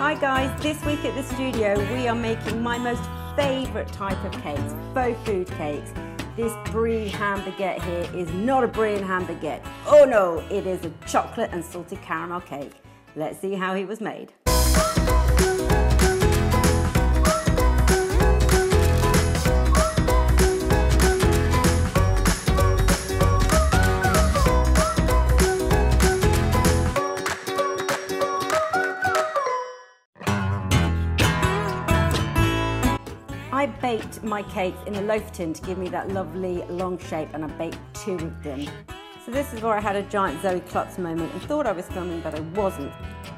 Hi guys, this week at the studio we are making my most favourite type of cakes, faux food cakes. This brie ham baguette here is not a brie and ham baguette. Oh no, it is a chocolate and salted caramel cake. Let's see how he was made. I baked my cakes in a loaf tin to give me that lovely long shape, and I baked 2 of them. So this is where I had a giant Zoe Klutz moment and thought I was filming, but I wasn't.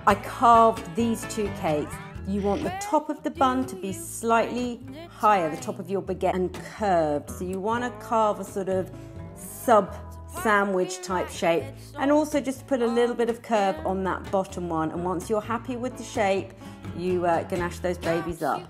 I carved these 2 cakes. You want the top of the bun to be slightly higher, the top of your baguette, and curved. So you want to carve a sort of sandwich type shape, and also just put a little bit of curve on that bottom one. And once you're happy with the shape, you ganache those babies up.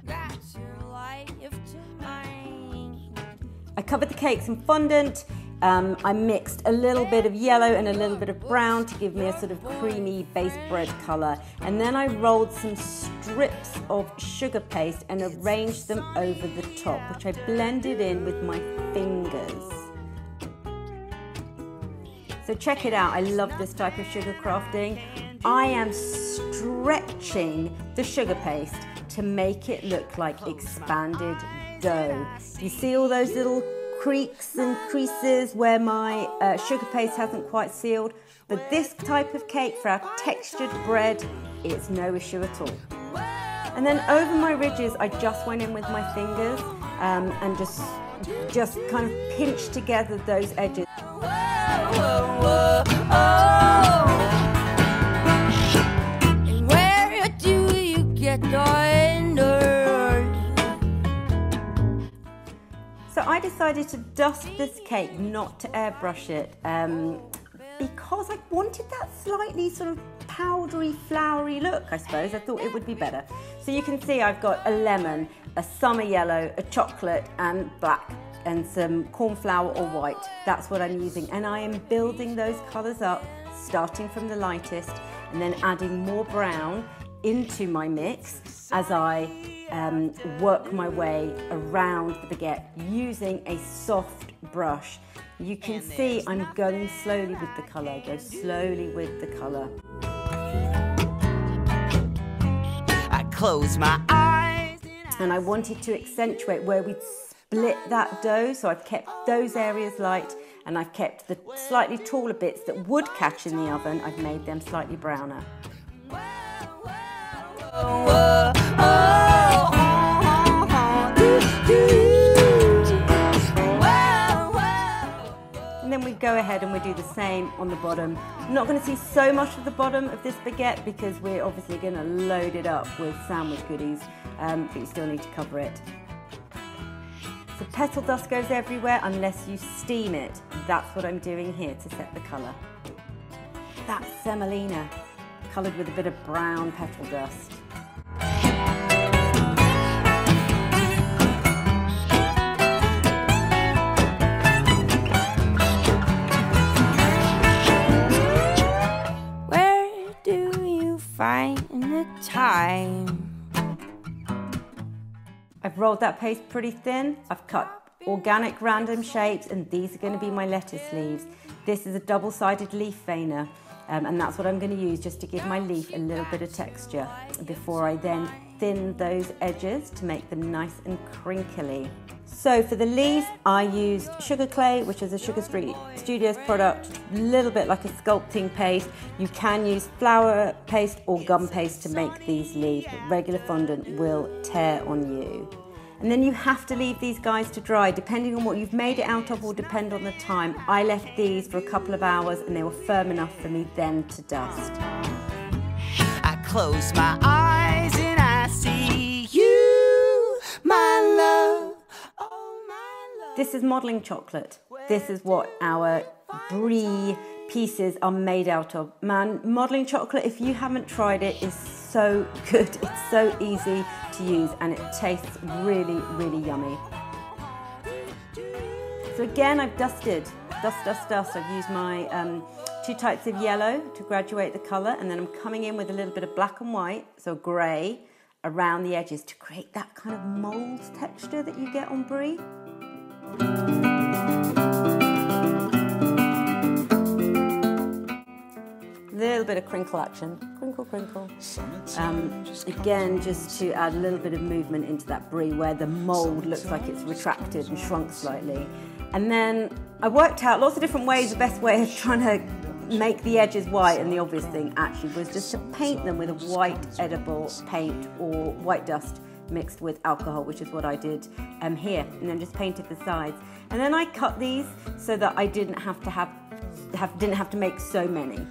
I covered the cakes in fondant. I mixed a little bit of yellow and a little bit of brown to give me a sort of creamy base bread colour. And then I rolled some strips of sugar paste and arranged them over the top, which I blended in with my fingers. So check it out, I love this type of sugar crafting. I am stretching the sugar paste to make it look like expanded dough. You see all those little creaks and creases where my sugar paste hasn't quite sealed? For this type of cake, for our textured bread, it's no issue at all. And then over my ridges, I just went in with my fingers and just kind of pinched together those edges. And where do you get under? So I decided to dust this cake, not to airbrush it, because I wanted that slightly sort of powdery, floury look, I suppose. I thought it would be better. So you can see I've got a lemon, a summer yellow, a chocolate and black, and some corn flour or white. That's what I'm using. And I am building those colours up, starting from the lightest, and then adding more brown into my mix as I work my way around the baguette using a soft brush. You can see I'm going slowly with the colour, go slowly with the colour. I close my eyes And I wanted to accentuate where we'd split that dough, so I've kept those areas light, and I've kept the slightly taller bits that would catch in the oven, I've made them slightly browner. And then we go ahead and we do the same on the bottom. I'm not going to see so much of the bottom of this baguette because we're obviously going to load it up with sandwich goodies, but you still need to cover it. So petal dust goes everywhere unless you steam it. That's what I'm doing here to set the colour. That's semolina, coloured with a bit of brown petal dust. Where do you find the time? I've rolled that paste pretty thin. I've cut organic random shapes, and these are going to be my lettuce leaves. This is a double-sided leaf veiner, and that's what I'm going to use just to give my leaf a little bit of texture before I then thin those edges to make them nice and crinkly. So for the leaves, I used sugar clay, which is a Sugar Street Studios product, a little bit like a sculpting paste. You can use flour paste or gum paste to make these leaves, but regular fondant will tear on you. And then you have to leave these guys to dry, depending on what you've made it out of will depend on the time. I left these for a couple of hours and they were firm enough for me then to dust. I close my eyes and I see you, my love. This is modelling chocolate. This is what our brie pieces are made out of. Man, modelling chocolate, if you haven't tried it, is so good. It's so easy to use and it tastes really, really yummy. So again, I've dusted, dust. I've used my two types of yellow to graduate the colour, and then I'm coming in with a little bit of black and white, so grey, around the edges to create that kind of mould texture that you get on brie. Little bit of crinkle action, crinkle, crinkle. Again, just to add a little bit of movement into that brie where the mould looks like it's retracted and shrunk slightly. And then I worked out lots of different ways. The best way of trying to make the edges white, and the obvious thing actually was just to paint them with a white edible paint or white dust mixed with alcohol, which is what I did here, and then just painted the sides. And then I cut these so that I didn't have to make so many.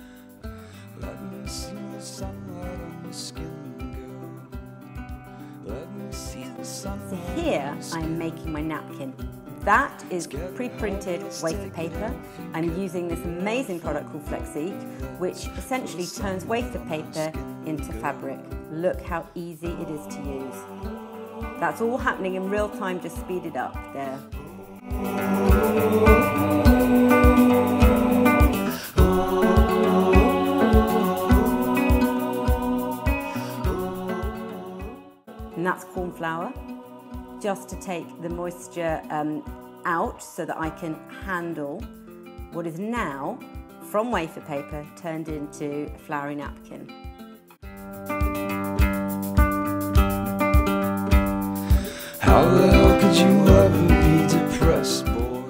So here I'm making my napkin. That is pre-printed wafer paper. I'm using this amazing product called FLEXIQUE, which essentially turns wafer paper into fabric. Look how easy it is to use. That's all happening in real time, just speed it up there. And that's corn flour, just to take the moisture out so that I can handle what is now, from wafer paper, turned into a floury napkin. How the hell could you ever be depressed, boy?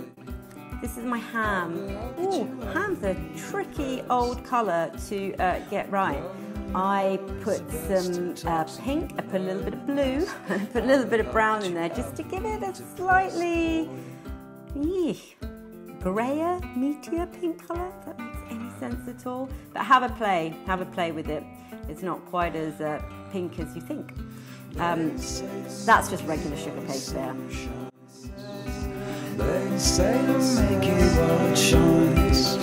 This is my ham. Ooh, ham's a tricky old colour to get right. I put some pink, I put a little bit of blue, and I put a little bit of brown in there just to give it a slightly grayer, meatier pink colour, if that makes any sense at all. But have a play with it. It's not quite as pink as you think. That's just regular sugar paste there. They say to make it while it shines.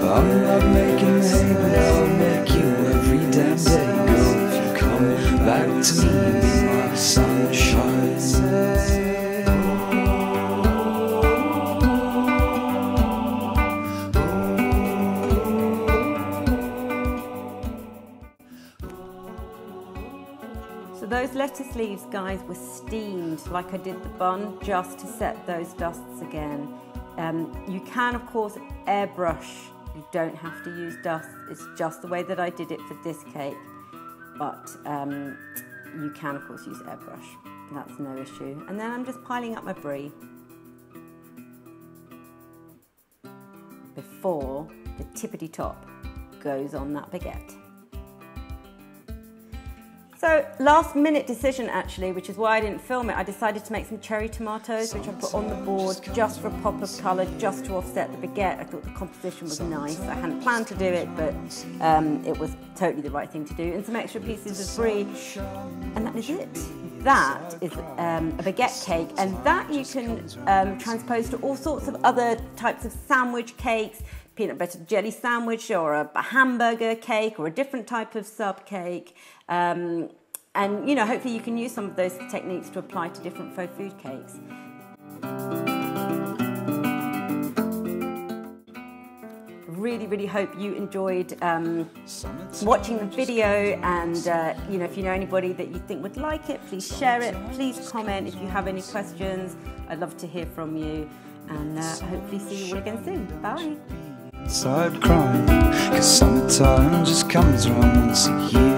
I'm not making hay, but I'll make you every damn day. Girl, if you come back to me and be my sunshine. So those lettuce leaves, guys, were steamed like I did the bun, just to set those dusts again. You can, of course, airbrush. You don't have to use dust. It's just the way that I did it for this cake. But you can, of course, use airbrush. That's no issue. And then I'm just piling up my brie before the tippity top goes on that baguette. So last minute decision actually, which is why I didn't film it. I decided to make some cherry tomatoes, which I put on the board just for a pop of colour, just to offset the baguette. I thought the composition was nice. I hadn't planned to do it, but it was totally the right thing to do. And some extra pieces of brie, and that is it. That is a baguette cake, and that you can transpose to all sorts of other types of sandwich cakes, peanut butter jelly sandwich, or a hamburger cake, or a different type of sub cake. And you know, hopefully you can use some of those techniques to apply to different faux food cakes. Really hope you enjoyed watching the video, and you know, if you know anybody that you think would like it, please share it, please comment if you have any questions. I'd love to hear from you, and hopefully see you all again soon. Bye. Inside crying, 'cause summertime just comes around once a year.